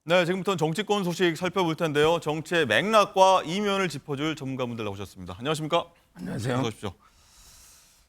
네, 지금부터는 정치권 소식 살펴볼 텐데요. 정치의 맥락과 이면을 짚어줄 전문가분들 나오셨습니다. 안녕하십니까? 안녕하세요. 어서 오십시오.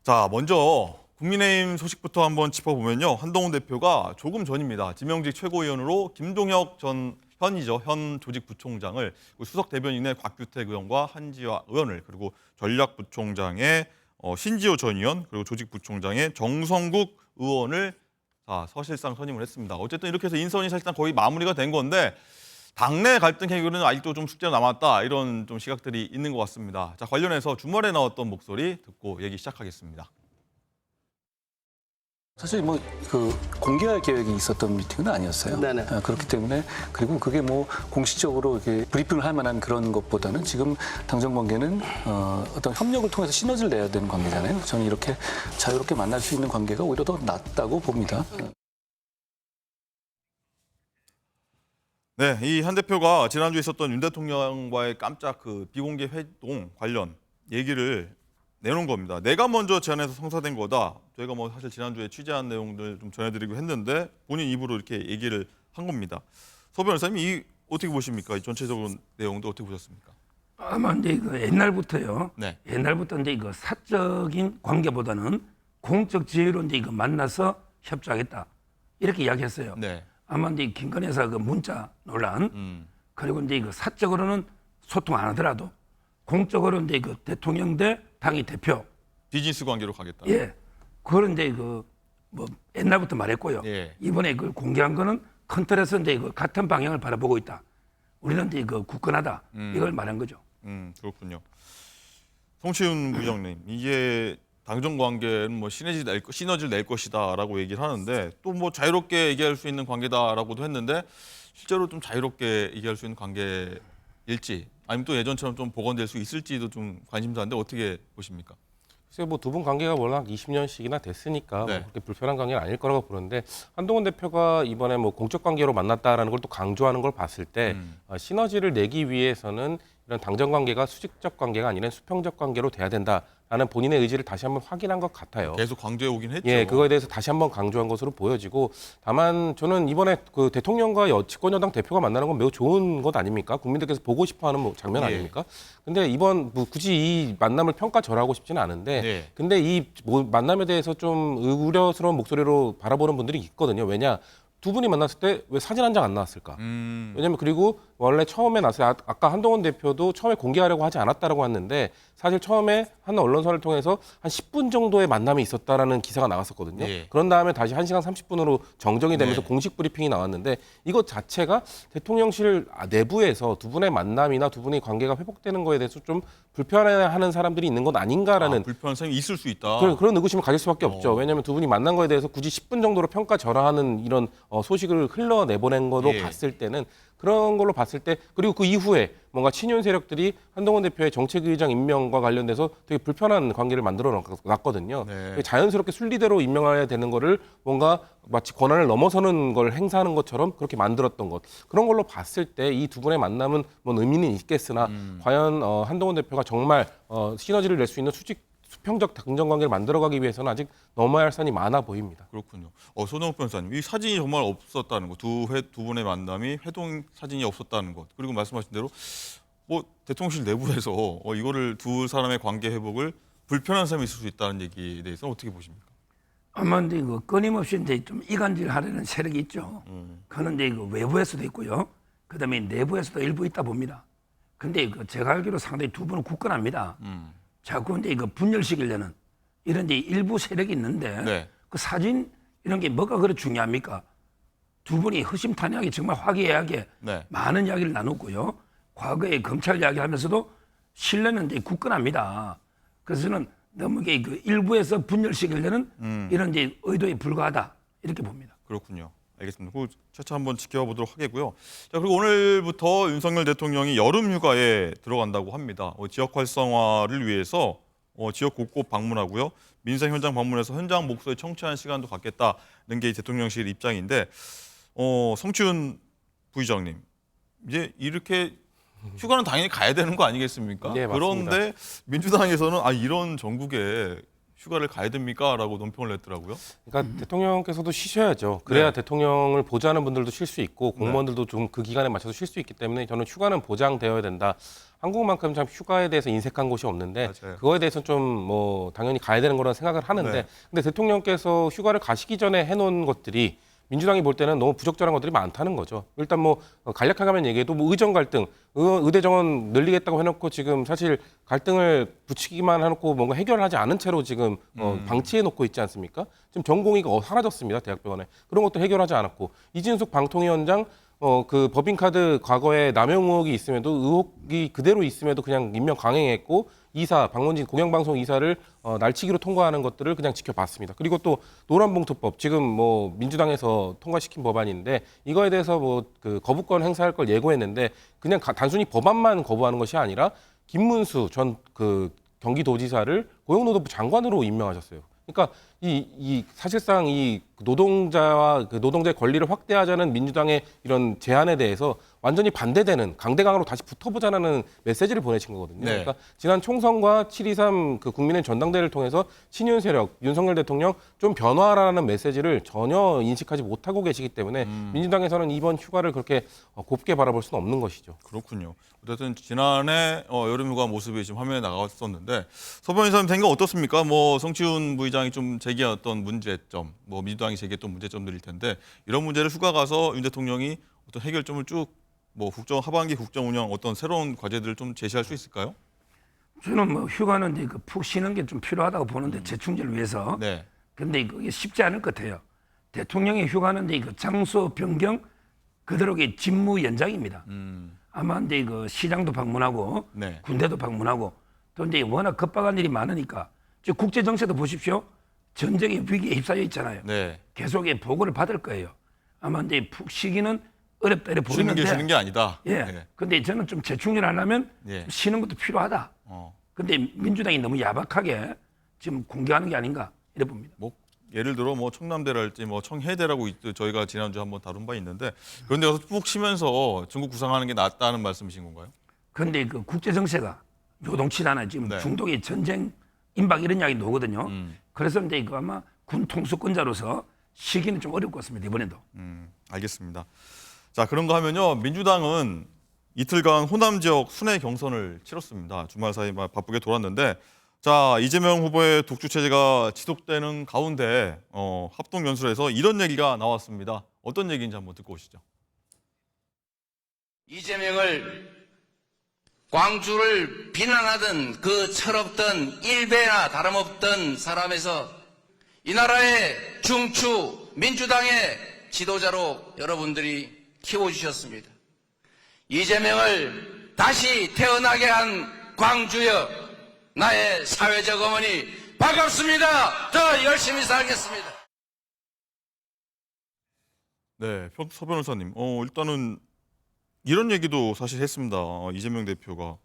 자, 먼저 국민의힘 소식부터 한번 짚어보면요. 한동훈 대표가 조금 전입니다. 지명직 최고위원으로 김동혁 현 조직부총장을, 수석 대변인의 곽규택 의원과 한지화 의원을, 그리고 전략부총장의 신지호 전 의원, 그리고 조직부총장의 정성국 의원을 사실상 선임을 했습니다. 어쨌든 이렇게 해서 인선이 사실상 거의 마무리가 된 건데 당내 갈등 해결은 아직도 좀 숙제가 남았다, 이런 좀 시각들이 있는 것 같습니다. 자, 관련해서 주말에 나왔던 목소리 듣고 얘기 시작하겠습니다. 사실 공개할 계획이 있었던 미팅은 아니었어요. 네네. 그렇기 때문에, 그리고 그게 공식적으로 이렇게 브리핑을 할 만한 그런 것보다는 지금 당정 관계는 어떤 협력을 통해서 시너지를 내야 되는 관계잖아요. 저는 이렇게 자유롭게 만날 수 있는 관계가 오히려 더 낫다고 봅니다. 네, 이 한 대표가 지난주에 있었던 윤 대통령과의 깜짝 비공개 회동 관련 얘기를 내놓은 겁니다. 내가 먼저 제안해서 성사된 거다. 저희가 사실 지난주에 취재한 내용들 좀 전해드리고 했는데 본인 입으로 이렇게 얘기를 한 겁니다. 서 변호사님, 이 어떻게 보십니까? 이 전체적인 내용도 어떻게 보셨습니까? 아마 이제 옛날부터요. 네. 옛날부터 이제 사적인 관계보다는 공적 지위로 이제 만나서 협조하겠다, 이렇게 이야기했어요. 네. 아마 이제 김건희 여사 문자 논란, 그리고 이제 사적으로는 소통 안 하더라도 공적으로 이제 대통령 대 당의 대표, 비즈니스 관계로 가겠다. 예, 그걸 이제 옛날부터 말했고요. 예. 이번에 그걸 공개한 거는 큰 틀에서 이제 같은 방향을 바라보고 있다. 우리는 이제 굳건하다, 이걸 말한 거죠. 그렇군요. 송치훈 부장님, 이게 당정 관계는 시너지를 낼 것이다라고 얘기를 하는데, 또 자유롭게 얘기할 수 있는 관계다라고도 했는데, 실제로 좀 자유롭게 얘기할 수 있는 관계일지, 아니면 또 예전처럼 좀 복원될 수 있을지도 좀 관심사인데 어떻게 보십니까? 글쎄요, 두 분 관계가 워낙 20년씩이나 됐으니까 네. 그렇게 불편한 관계는 아닐 거라고 보는데, 한동훈 대표가 이번에 공적 관계로 만났다라는 걸 또 강조하는 걸 봤을 때 시너지를 내기 위해서는 이런 당정 관계가 수직적 관계가 아니라 수평적 관계로 돼야 된다라는 본인의 의지를 다시 한번 확인한 것 같아요. 계속 강조해 오긴 했죠. 예, 그거에 대해서 다시 한번 강조한 것으로 보여지고, 다만 저는 이번에 대통령과 집권 여당 대표가 만나는 건 매우 좋은 것 아닙니까? 국민들께서 보고 싶어하는 장면 예. 아닙니까? 근데 이번 굳이 이 만남을 평가절하고 싶지는 않은데, 예. 근데 이 만남에 대해서 좀 우려스러운 목소리로 바라보는 분들이 있거든요. 왜냐? 두 분이 만났을 때 왜 사진 한 장 안 나왔을까? 왜냐면 그리고 원래 처음에 나왔어요. 아까 한동훈 대표도 처음에 공개하려고 하지 않았다라고 했는데, 사실 처음에 한 언론사를 통해서 한 10분 정도의 만남이 있었다라는 기사가 나왔었거든요. 예. 그런 다음에 다시 1시간 30분으로 정정이 되면서 네. 공식 브리핑이 나왔는데, 이것 자체가 대통령실 내부에서 두 분의 만남이나 두 분의 관계가 회복되는 거에 대해서 좀 불편해하는 사람들이 있는 것 아닌가라는 불편한 사람이 있을 수 있다. 그런 의구심을 가질 수밖에 없죠. 왜냐하면 두 분이 만난 거에 대해서 굳이 10분 정도로 평가절하하는 이런 소식을 흘러내보낸 거로 예. 봤을 때는, 그런 걸로 봤을 때, 그리고 그 이후에 뭔가 친윤 세력들이 한동훈 대표의 정책의장 임명과 관련돼서 되게 불편한 관계를 만들어 놨거든요. 네. 자연스럽게 순리대로 임명해야 되는 거를 뭔가 마치 권한을 넘어서는 걸 행사하는 것처럼 그렇게 만들었던 것, 그런 걸로 봤을 때 이 두 분의 만남은 의미는 있겠으나 과연 한동훈 대표가 정말 시너지를 낼 수 있는 수평적 당정 관계를 만들어가기 위해서는 아직 넘어야 할 산이 많아 보입니다. 그렇군요. 손영욱 변호사님, 이 사진이 정말 없었다는 것, 두 분의 만남이 회동 사진이 없었다는 것, 그리고 말씀하신 대로 대통령실 내부에서 이거를 두 사람의 관계 회복을 불편한 사람이 있을 수 있다는 얘기에 대해서는 어떻게 보십니까? 아마 이제 끊임없이 이제 좀 이간질하려는 세력이 있죠. 그는 이제 외부에서도 있고요. 그다음에 내부에서도 일부 있다 봅니다. 근데 제가 알기로 상당히 두 분은 굳건합니다. 자꾸 이제 분열시키려는 이런 이제 일부 세력이 있는데, 네. 그 사진 이런 게 뭐가 그렇게 중요합니까? 두 분이 허심탄회하게 정말 화기애애하게 네. 많은 이야기를 나눴고요. 과거에 검찰 이야기하면서도 신뢰는 이제 굳건합니다. 그래서 저는 너무 이게 일부에서 분열시키려는 이런 이제 의도에 불과하다, 이렇게 봅니다. 그렇군요. 알겠습니다. 그 차차 한번 지켜보도록 하겠고요. 자, 그리고 오늘부터 윤석열 대통령이 여름 휴가에 들어간다고 합니다. 지역 활성화를 위해서 지역 곳곳 방문하고요. 민생 현장 방문해서 현장 목소리 청취하는 시간도 갖겠다는 게 대통령실 입장인데, 성치훈 부의장님, 이제 이렇게 휴가는 당연히 가야 되는 거 아니겠습니까? 네, 맞습니다. 그런데 민주당에서는 이런 전국에 휴가를 가야 됩니까?라고 논평을 냈더라고요. 그러니까 대통령께서도 쉬셔야죠. 그래야 네. 대통령을 보좌하는 분들도 쉴 수 있고 공무원들도 좀 그 기간에 맞춰서 쉴 수 있기 때문에 저는 휴가는 보장되어야 된다. 한국만큼 참 휴가에 대해서 인색한 곳이 없는데 맞아요. 그거에 대해서 좀 뭐 당연히 가야 되는 거라는 생각을 하는데 네. 근데 대통령께서 휴가를 가시기 전에 해놓은 것들이 민주당이 볼 때는 너무 부적절한 것들이 많다는 거죠. 일단 뭐 간략하게만 얘기해도 뭐 의정 갈등, 의대 정원 늘리겠다고 해놓고 지금 사실 갈등을 부추기만 해놓고 뭔가 해결하지 않은 채로 지금 방치해놓고 있지 않습니까? 지금 전공의가 사라졌습니다. 대학병원에 그런 것도 해결하지 않았고 이진숙 방통위원장 그 법인카드 과거에 남용 의혹이 있음에도 의혹이 그대로 있음에도 그냥 임명 강행했고 이사 박mon진 공영방송 이사를 날치기로 통과하는 것들을 그냥 지켜봤습니다. 그리고 또 노란봉투법 지금 뭐 민주당에서 통과시킨 법안인데 이거에 대해서 뭐 그 거부권 행사할 걸 예고했는데 그냥 단순히 법안만 거부하는 것이 아니라 김문수 전 그 경기도지사를 고용노동부 장관으로 임명하셨어요. 그러니까 이 사실상 이 노동자와 그 노동자의 권리를 확대하자는 민주당의 이런 제안에 대해서 완전히 반대되는 강대강으로 다시 붙어보자는 메시지를 보내신 거거든요. 네. 그러니까 지난 총선과 7.23 그 국민의 전당대회를 통해서 친윤 세력 윤석열 대통령 좀 변화하라는 메시지를 전혀 인식하지 못하고 계시기 때문에 민주당에서는 이번 휴가를 그렇게 곱게 바라볼 수는 없는 것이죠. 그렇군요. 어쨌든 지난해 여름휴가 모습이 지금 화면에 나갔었는데 서변희 선생님 생각 어떻습니까? 뭐 성치훈 부의장이 좀 제기했던 문제점, 뭐 민주당이 제기했던 문제점들일 텐데 이런 문제를 휴가 가서 윤 대통령이 어떤 해결점을 쭉 뭐 하반기 국정 운영 어떤 새로운 과제들을 좀 제시할 수 있을까요? 저는 뭐 휴가는 이제 푹 쉬는 게 좀 필요하다고 보는데 재충전을 위해서. 네. 근데 그게 쉽지 않을 것 같아요. 대통령의 휴가는 이제 장소 변경 그대로의 직무 연장입니다. 아마 이제 시장도 방문하고 네. 군대도 방문하고 또 이제 워낙 급박한 일이 많으니까 지금 국제 정세도 보십시오. 전쟁의 위기에 휩싸여 있잖아요. 네. 계속 보고를 받을 거예요. 아마 이제 푹 쉬기는 어렵다 이렇게 쉬는 보이는데. 게 쉬는 게 아니다. 예. 네. 근데 저는 좀 재충전하려면 예. 좀 쉬는 것도 필요하다. 근데 민주당이 너무 야박하게 지금 공개하는 게 아닌가 이래 봅니다. 뭐 예를 들어 뭐 청남대랄지 뭐 청해대라고 저희가 지난주에 한번 다룬 바 있는데 그런 데 가서 푹 쉬면서 중국 구상하는 게 낫다는 말씀이신 건가요? 그런데 그 국제 정세가 요동치잖아요. 지금 네. 중동의 전쟁 임박 이런 이야기 나오거든요. 그래서 이제 아마 군 통수권자로서 쉬기는 좀 어려울 것 같습니다. 이번에도. 알겠습니다. 자, 그런 거 하면요. 민주당은 이틀간 호남 지역 순회 경선을 치렀습니다. 주말 사이 바쁘게 돌았는데 자, 이재명 후보의 독주 체제가 지속되는 가운데 합동 연설에서 이런 얘기가 나왔습니다. 어떤 얘기인지 한번 듣고 오시죠. 이재명을 광주를 비난하던 그 철없던 일베나 다름없던 사람에서 이 나라의 중추 민주당의 지도자로 여러분들이 키워주셨습니다. 이재명을 다시 태어나게 한 광주여 나의 사회적 어머니 반갑습니다. 더 열심히 살겠습니다. 네, 서 변호사님. 일단은 이런 얘기도 사실 했습니다. 이재명 대표가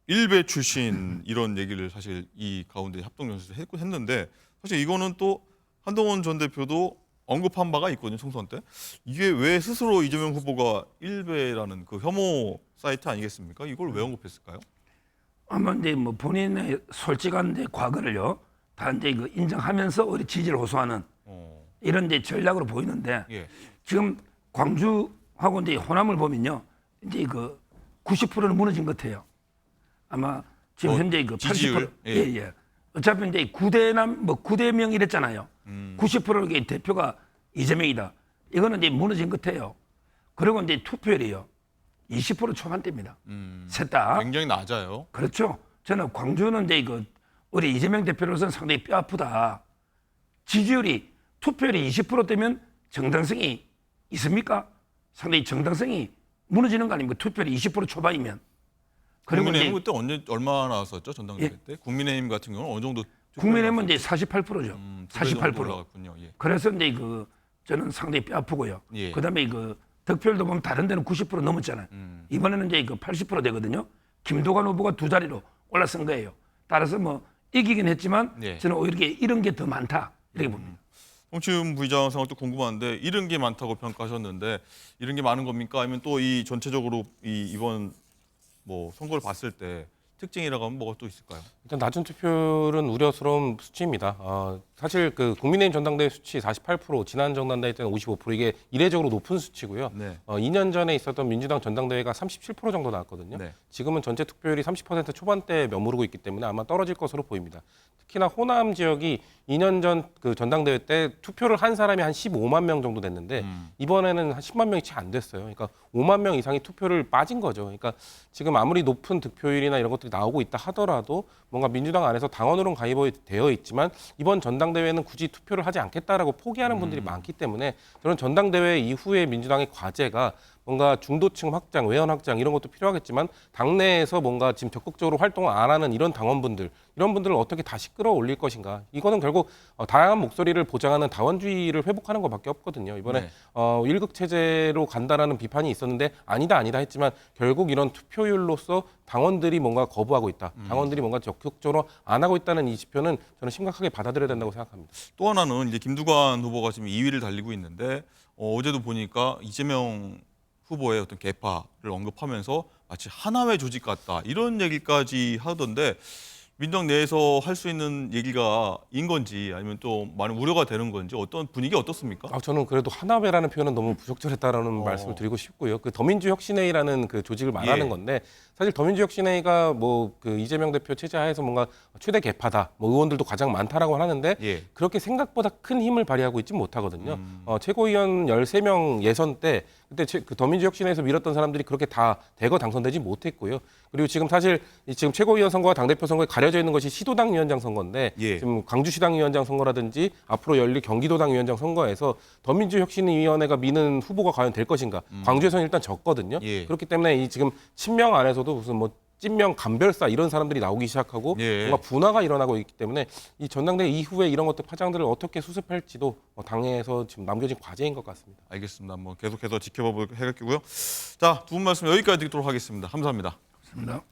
일베 출신 이런 얘기를 사실 이 가운데 합동 연설에서 했는데 사실 이거는 또 한동훈 전 대표도 언급한 바가 있거든요. 총선 때. 이게 왜 스스로 이재명 후보가 일베라는 그 혐오 사이트 아니겠습니까? 이걸 왜 언급했을까요? 아마 이제 뭐 본인의 솔직한 이제 과거를요 다 이제 인정하면서 우리 지지를 호소하는 이런 이제 전략으로 보이는데 예. 지금 광주하고 이제 호남을 보면요 이제 90%는 무너진 것 같아요. 아마 지금 현재 80%. 지지율? 예. 어차피 이제 9대명 이랬잖아요. 90%의 대표가 이재명이다. 이거는 이제 무너진 것 같아요. 그리고 이제 투표율이요 20% 초반대입니다. 셋 다. 굉장히 낮아요. 그렇죠. 저는 광주는 이제 우리 이재명 대표로서는 상당히 뼈 아프다. 지지율이 투표율이 20%대면 정당성이 있습니까? 상당히 정당성이 무너지는 거 아닙니까? 투표율이 20% 초반이면. 그리고 국민의힘 이제 그때 얼마 나왔었죠? 전당대회 예. 때? 국민의힘 같은 경우는 어느 정도? 국민의힘은 이제 48%죠. 48%. 올라갔군요. 예. 그래서 이제 저는 상당히 뼈 아프고요. 예. 그다음에 득표율도 보면 다른 데는 90% 넘었잖아요. 이번에는 이제 80% 되거든요. 김도관 후보가 두 자리로 올라선 거예요. 따라서 뭐 이기긴 했지만 예. 저는 오히려 이런 게 더 많다 이렇게 봅니다. 홍치훈 부의장 생각도 궁금한데 이런 게 많다고 평가하셨는데 이런 게 많은 겁니까? 아니면 또 이 전체적으로 이번 뭐 선거를 봤을 때 특징이라고 하면 뭐가 또 있을까요? 일단 낮은 투표율은 우려스러운 수치입니다. 사실 그 국민의힘 전당대회 수치 48%, 지난 전당대회 때는 55% 이게 이례적으로 높은 수치고요. 네. 2년 전에 있었던 민주당 전당대회가 37% 정도 나왔거든요. 네. 지금은 전체 투표율이 30% 초반대에 머무르고 있기 때문에 아마 떨어질 것으로 보입니다. 특히나 호남 지역이 2년 전 그 전당대회 때 투표를 한 사람이 한 15만 명 정도 됐는데 이번에는 한 10만 명이 채 안 됐어요. 그러니까 5만 명 이상이 투표를 빠진 거죠. 그러니까 지금 아무리 높은 득표율이나 이런 것들이 나오고 있다 하더라도 뭔가 민주당 안에서 당원으로는 가입이 되어 있지만 이번 전당대회는 굳이 투표를 하지 않겠다라고 포기하는 분들이 많기 때문에 저는 전당대회 이후에 민주당의 과제가 뭔가 중도층 확장, 외연 확장 이런 것도 필요하겠지만 당내에서 뭔가 지금 적극적으로 활동을 안 하는 이런 당원분들, 이런 분들을 어떻게 다시 끌어올릴 것인가. 이거는 결국 다양한 목소리를 보장하는 다원주의를 회복하는 것밖에 없거든요. 이번에 네. 1극 체제로 간다라는 비판이 있었는데 아니다 했지만 결국 이런 투표율로서 당원들이 뭔가 거부하고 있다. 당원들이 뭔가 적극적으로 안 하고 있다는 이 지표는 저는 심각하게 받아들여야 된다고 생각합니다. 또 하나는 이제 김두관 후보가 지금 2위를 달리고 있는데 어제도 보니까 이재명 후보의 어떤 개파를 언급하면서 마치 하나회 조직 같다 이런 얘기까지 하던데 민주당 내에서 할 수 있는 얘기가 인 건지 아니면 또 많은 우려가 되는 건지 어떤 분위기 어떻습니까? 저는 그래도 하나회라는 표현은 너무 부적절했다라는 말씀을 드리고 싶고요. 그 더민주혁신회의라는 그 조직을 말하는 예. 건데 사실 더민주혁신회의가 뭐 그 이재명 대표 체제하에서 뭔가 최대 개파다, 뭐 의원들도 가장 많다라고 하는데 예. 그렇게 생각보다 큰 힘을 발휘하고 있지 못하거든요. 최고위원 13명 예선 때 그때 그 더민주혁신회에서 밀었던 사람들이 그렇게 다 대거 당선되지 못했고요. 그리고 지금 사실 지금 최고위원 선거와 당대표 선거에 가려져 있는 것이 시도당 위원장 선거인데 예. 지금 광주시당 위원장 선거라든지 앞으로 열릴 경기도당 위원장 선거에서 더민주혁신위원회가 미는 후보가 과연 될 것인가. 광주에서는 일단 졌거든요. 예. 그렇기 때문에 이 지금 친명 안에서도 무슨 뭐 찐명 감별사 이런 사람들이 나오기 시작하고 예. 뭔가 분화가 일어나고 있기 때문에 이 전당대회 이후에 이런 것들 파장들을 어떻게 수습할지도 당에서 지금 남겨진 과제인 것 같습니다. 알겠습니다. 한번 계속해서 지켜보도록 하겠고요. 자, 두 분 말씀 여기까지 듣도록 하겠습니다. 감사합니다. 좋습니다.